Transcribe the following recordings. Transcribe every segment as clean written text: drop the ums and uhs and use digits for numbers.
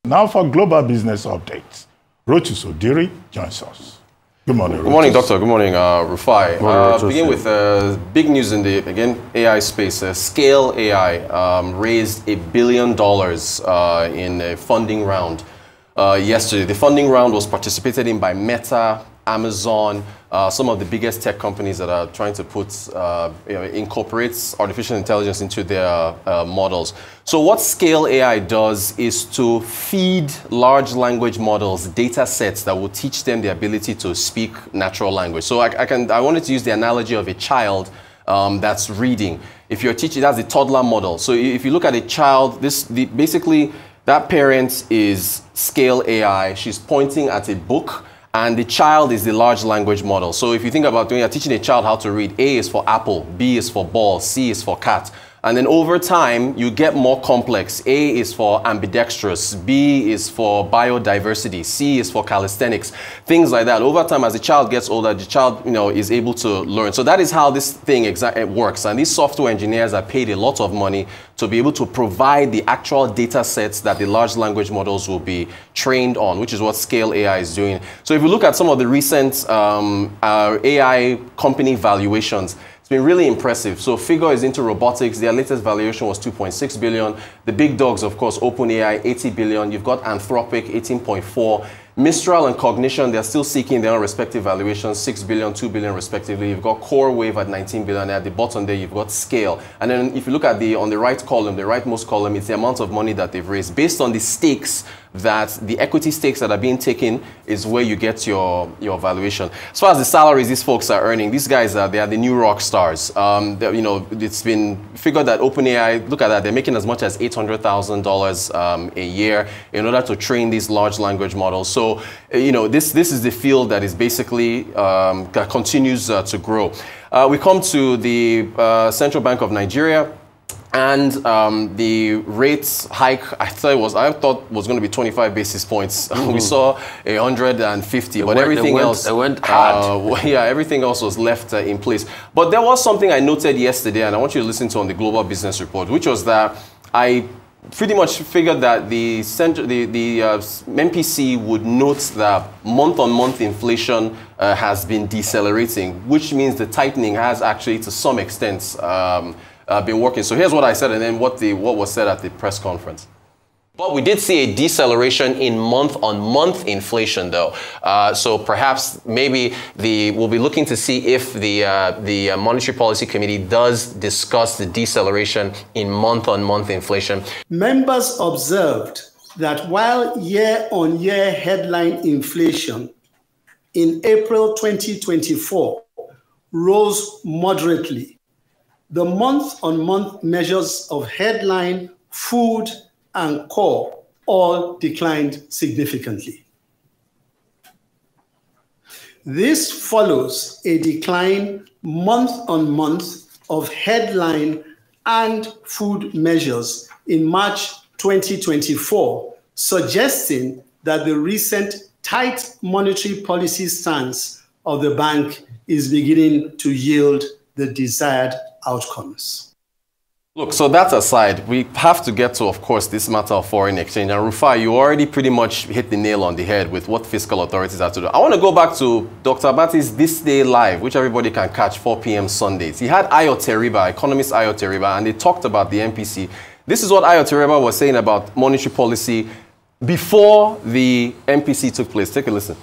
Now for global business updates, Rotus Oddiri joins us. Good morning, Rotus. Good morning, Doctor. Good morning, Rufai. Begin with big news in the, again, AI space. Scale AI raised $1 billion in a funding round yesterday. The funding round was participated in by Meta, Amazon, some of the biggest tech companies that are trying to put, incorporate artificial intelligence into their models. So what Scale AI does is to feed large language models data sets that will teach them the ability to speak natural language. So I wanted to use the analogy of a child that's reading. If you're teaching, that's the toddler model. So if you look at a child, basically that parent is Scale AI. She's pointing at a book, and the child is the large language model. So if you think about when you're teaching a child how to read, A is for apple, B is for ball, C is for cat. And then over time, you get more complex. A is for ambidextrous, B is for biodiversity, C is for calisthenics, things like that. Over time, as the child gets older, the child is able to learn. So that is how this thing works. And these software engineers are paid a lot of money to be able to provide the actual data sets that the large language models will be trained on, which is what Scale AI is doing. So if you look at some of the recent AI company valuations, it's been really impressive. So Fiscal is into robotics. Their latest valuation was $2.6 billion. The big dogs, of course, OpenAI, $80 billion. You've got Anthropic, $18.4. Mistral and Cognition, they're still seeking their own respective valuations, $6 billion, $2 billion respectively. You've got CoreWave at $19 billion. At the bottom there, you've got Scale. And then if you look at on the right column, the rightmost column, it's the amount of money that they've raised. Based on the stakes, the equity stakes that are being taken is where you get your valuation. As far as the salaries these folks are earning, these guys they are the new rock stars. It's been figured that OpenAI, look at that, they're making as much as $800,000 a year in order to train these large language models. So, this is the field that is basically that continues to grow. We come to the Central Bank of Nigeria. And the rates hike, I thought was going to be 25 basis points. We saw 150, but everything else went hard. Everything else was left in place. But there was something I noted yesterday, and I want you to listen to on the Global Business Report, which was that I pretty much figured that the MPC would note that month-on-month inflation has been decelerating, which means the tightening has actually, to some extent, been working. So here's what I said, and then what was said at the press conference. But we did see a deceleration in month-on-month inflation, though. So perhaps maybe we'll be looking to see if the Monetary Policy Committee does discuss the deceleration in month-on-month inflation. Members observed that while year-on-year headline inflation in April 2024 rose moderately, the month-on-month measures of headline, food, and core all declined significantly. This follows a decline month-on-month of headline and food measures in March 2024, suggesting that the recent tight monetary policy stance of the bank is beginning to yield the desired outcomes. Look, so that aside, we have to get to, of course, this matter of foreign exchange. And Rufai, you already pretty much hit the nail on the head with what fiscal authorities have to do. I want to go back to Dr. Abati's This Day Live, which everybody can catch 4 p.m. Sundays. He had Ayo Teriba, economist Ayo Teriba, and they talked about the MPC. This is what Ayo Teriba was saying about monetary policy before the MPC took place. Take a listen.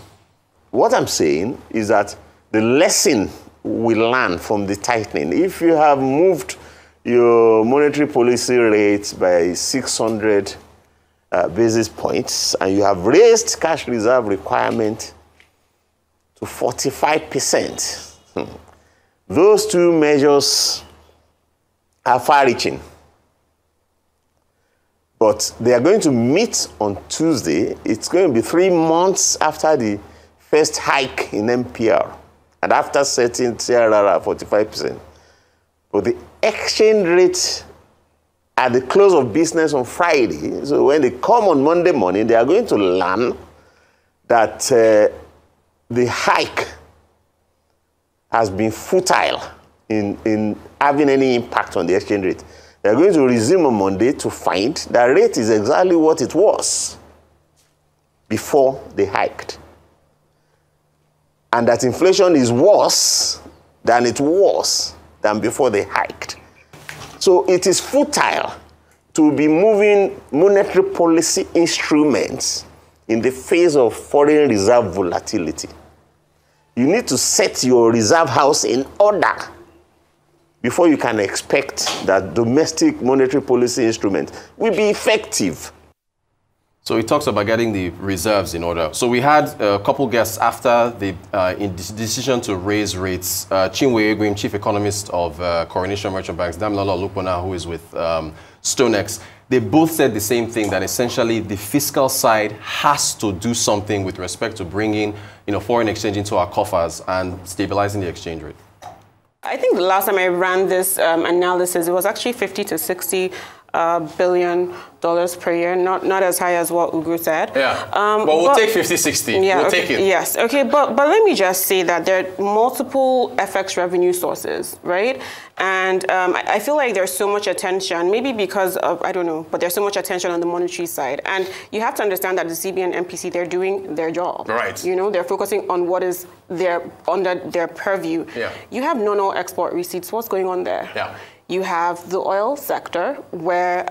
What I'm saying is that the lesson we learn from the tightening, if you have moved your monetary policy rate by 600 basis points and you have raised cash reserve requirement to 45%, those two measures are far-reaching. But they are going to meet on Tuesday. It's going to be 3 months after the first hike in MPR and after setting CRR at 45%. But the exchange rate at the close of business on Friday, so when they come on Monday morning, they are going to learn that the hike has been futile in having any impact on the exchange rate. They are going to resume on Monday to find that rate is exactly what it was. before they hiked. And that inflation is worse than it was than before they hiked. So it is futile to be moving monetary policy instruments in the face of foreign reserve volatility. You need to set your reserve house in order before you can expect that domestic monetary policy instruments will be effective. So he talks about getting the reserves in order. So we had a couple guests after the decision to raise rates. Chinwe Egwim, chief economist of Coronation Merchant Banks, Damilola Olukpona, who is with StoneX. They both said the same thing, that essentially the fiscal side has to do something with respect to bringing foreign exchange into our coffers and stabilizing the exchange rate. I think the last time I ran this analysis, it was actually 50 to 60 billion dollars per year, not as high as what Ugru said. Yeah, but we'll take 50, 60. Yeah, we'll okay, take it. Yes, okay, but let me just say that there are multiple FX revenue sources, right? And I feel like there's so much attention, maybe because of, I don't know, but there's so much attention on the monetary side. And you have to understand that the CBN and MPC, they're doing their job. Right. You know, they're focusing on what is under their purview. Yeah. You have no export receipts. What's going on there? Yeah. You have the oil sector where,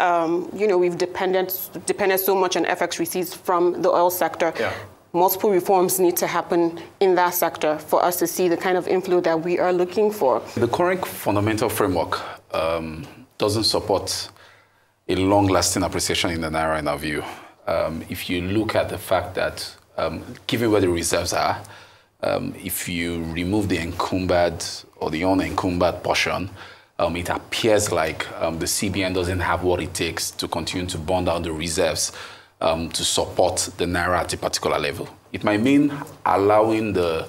we've depended so much on FX receipts from the oil sector. Yeah. Multiple reforms need to happen in that sector for us to see the kind of inflow that we are looking for. The current fundamental framework doesn't support a long-lasting appreciation in the Naira in our view. If you look at the fact that, given where the reserves are, if you remove the encumbered or the unencumbered portion, it appears like the CBN doesn't have what it takes to continue to bond out the reserves to support the Naira at a particular level. It might mean allowing the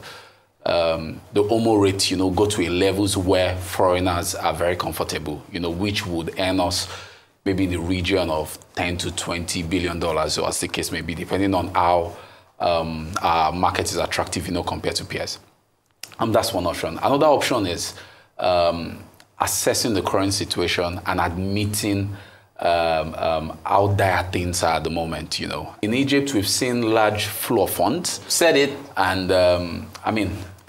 OMO rate, go to a levels where foreigners are very comfortable, which would earn us maybe in the region of $10 to $20 billion, or as the case may be, depending on how our market is attractive, compared to peers. That's one option. Another option is assessing the current situation and admitting how dire things are at the moment, In Egypt, we've seen large flow of funds. Said it. And,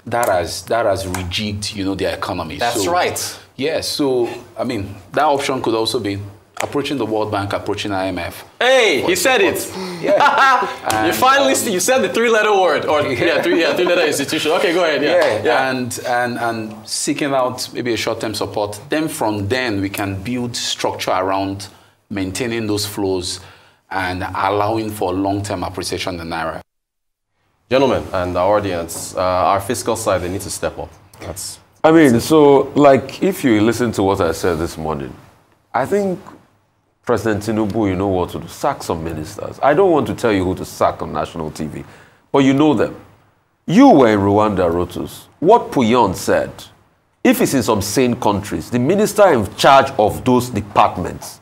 that has rejigged, their economy. That's right. Yeah, so, that option could also be approaching the World Bank, approaching IMF. Hey, he said it. Yeah. You finally you said the three-letter word, or three-letter institution. Okay, go ahead. Yeah. And seeking out maybe a short-term support. Then from then we can build structure around maintaining those flows and allowing for long-term appreciation in the Naira. Gentlemen and our audience, our fiscal side, they need to step up. So if you listen to what I said this morning, I think President Tinubu, you know what to do, sack some ministers. I don't want to tell you who to sack on national TV, but you know them. You were in Rwanda, Rotus. What Puyon said, if it's in some sane countries, the minister in charge of those departments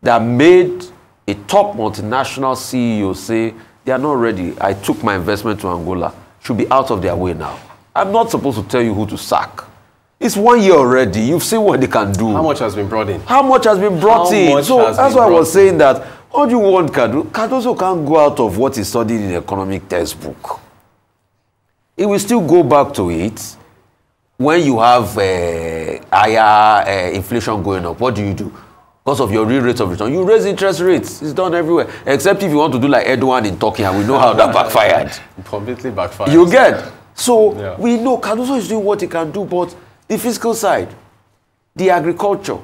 that made a top multinational CEO say, they are not ready, I took my investment to Angola, should be out of their way now. I'm not supposed to tell you who to sack. It's 1 year already. You've seen what they can do. How much has been brought in? How much has been brought in? So that's why I was saying that what you want Cardoso can't go out of what he studied in the economic textbook. It will still go back to it when you have higher inflation going up. What do? Because of your real rate of return, you raise interest rates. It's done everywhere. Except if you want to do like Erdogan in Turkey, and we know how that backfired. Completely backfired. You get? So we know Cardoso is doing what he can do, but the fiscal side, the agriculture,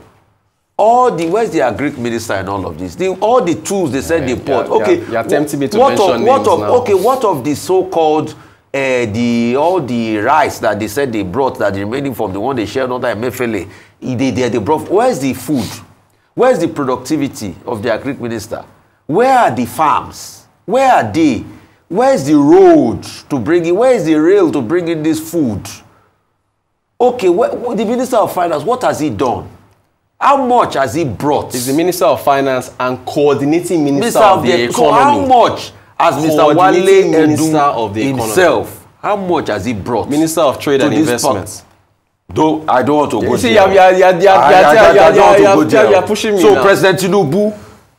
where's the agric minister and all of this? All the tools they said they bought. You're tempting me to mention names now. Okay, what of the so-called, all the rice that they said they brought, that remaining from the one they shared under Emefiele, they brought, where's the food? Where's the productivity of the agric minister? Where are the farms? Where are they? Where's the road to bring in? Where is the rail to bring in this food? Okay, the Minister of Finance, what has he done? How much has he brought? He's the Minister of Finance and coordinating Minister of the Economy. So how much has Mr. Wale Edu himself, how much has he brought? Minister of Trade and Investments. Though I don't want to go there. You're pushing me So now. President Tinubu,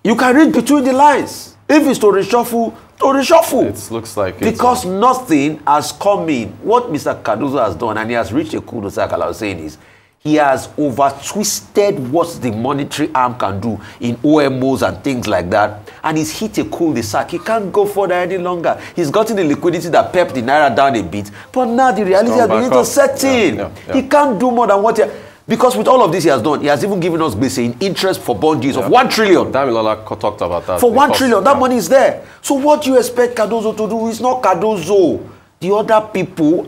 you can read between the lines. If it's to reshuffle, to reshuffle. It looks like because nothing has come in. What Mr. Cardozo has done, and he has reached a cul-de-sac, I was saying, is he has over-twisted what the monetary arm can do in OMOs and things like that, and he's hit a cul-de-sac. He can't go further any longer. He's gotten the liquidity that pepped the Naira down a bit, but now the reality has begun to set in. He can't do more than what he... Because with all of this he has done, he has even given us basic in interest for bond yields of 1 trillion. Damilola talked about that. For 1 trillion, that money is there. So what do you expect Cardozo to do? It's not Cardozo. The other people,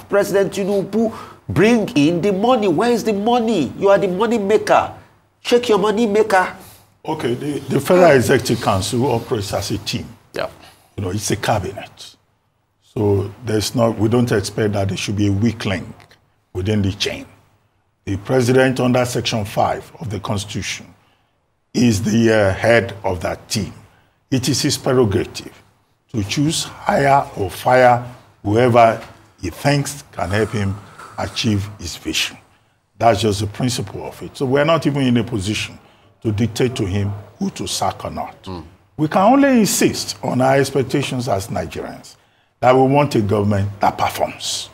President Tinubu, bring in the money. Where is the money? You are the money maker. Check your money maker. Okay, the Federal Executive Council operates as a team. Yeah. You know, it's a cabinet. So we don't expect that there should be a weak link within the chain. The president under Section 5 of the Constitution is the head of that team. It is his prerogative to choose, hire or fire whoever he thinks can help him achieve his vision. That's just the principle of it. So we're not even in a position to dictate to him who to sack or not. We can only insist on our expectations as Nigerians that we want a government that performs.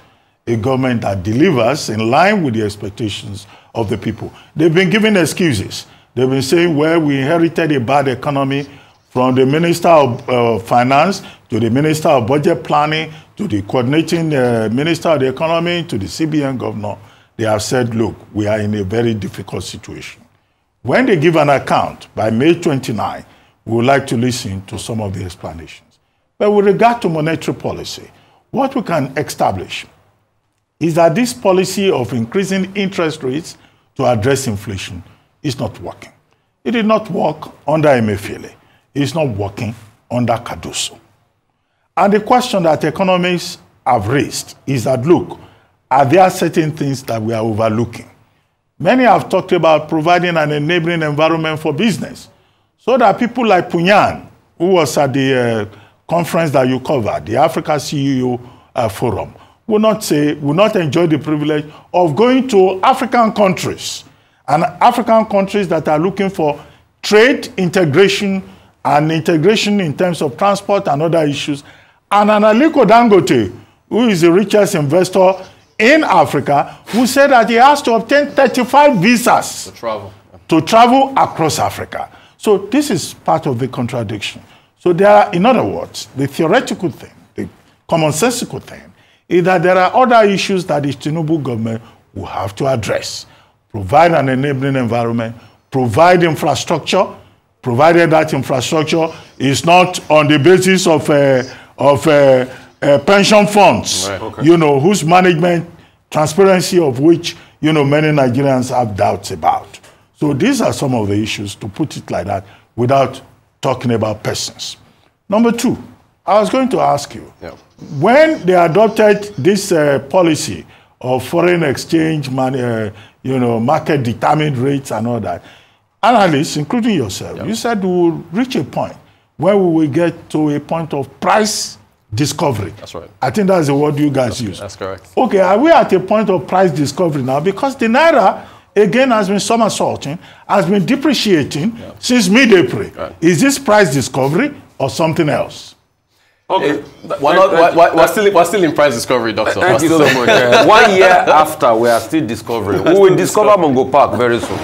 A government that delivers in line with the expectations of the people. They've been giving excuses. They've been saying, well, we inherited a bad economy from the Minister of Finance to the Minister of Budget Planning to the coordinating Minister of the Economy to the CBN governor. They have said, look, we are in a very difficult situation. When they give an account by May 29, we would like to listen to some of the explanations. But with regard to monetary policy, what we can establish is that this policy of increasing interest rates to address inflation is not working. It did not work under Emefiele. It's not working under Cardozo. And the question that economists have raised is that, look, are there certain things that we are overlooking? Many have talked about providing an enabling environment for business so that people like Punyan, who was at the conference that you covered, the Africa CEO Forum, will not enjoy the privilege of going to African countries, and African countries that are looking for trade integration and integration in terms of transport and other issues. And Aliko Dangote, who is the richest investor in Africa, who said that he has to obtain 35 visas to travel across Africa. So this is part of the contradiction. So there are, in other words, the theoretical thing, the commonsensical thing, is that there are other issues that the Tinubu government will have to address. Provide an enabling environment, provide infrastructure, provided that infrastructure is not on the basis of pension funds, you know, whose management, transparency of which, you know, many Nigerians have doubts about. So these are some of the issues, to put it like that, without talking about persons. Number two, I was going to ask you, when they adopted this policy of foreign exchange, market determined rates and all that, analysts, including yourself, you said we will reach a point where we will get to a point of price discovery. That's right. I think that's the word you guys use. That's correct. Okay, are we at a point of price discovery now? Because the Naira, again, has been somersaulting, has been depreciating since mid-April. Right. Is this price discovery or something else? Okay. We're still in price discovery, Doctor. Thank you so much. 1 year after, we are still discovering. We will discover Mongo Park very soon.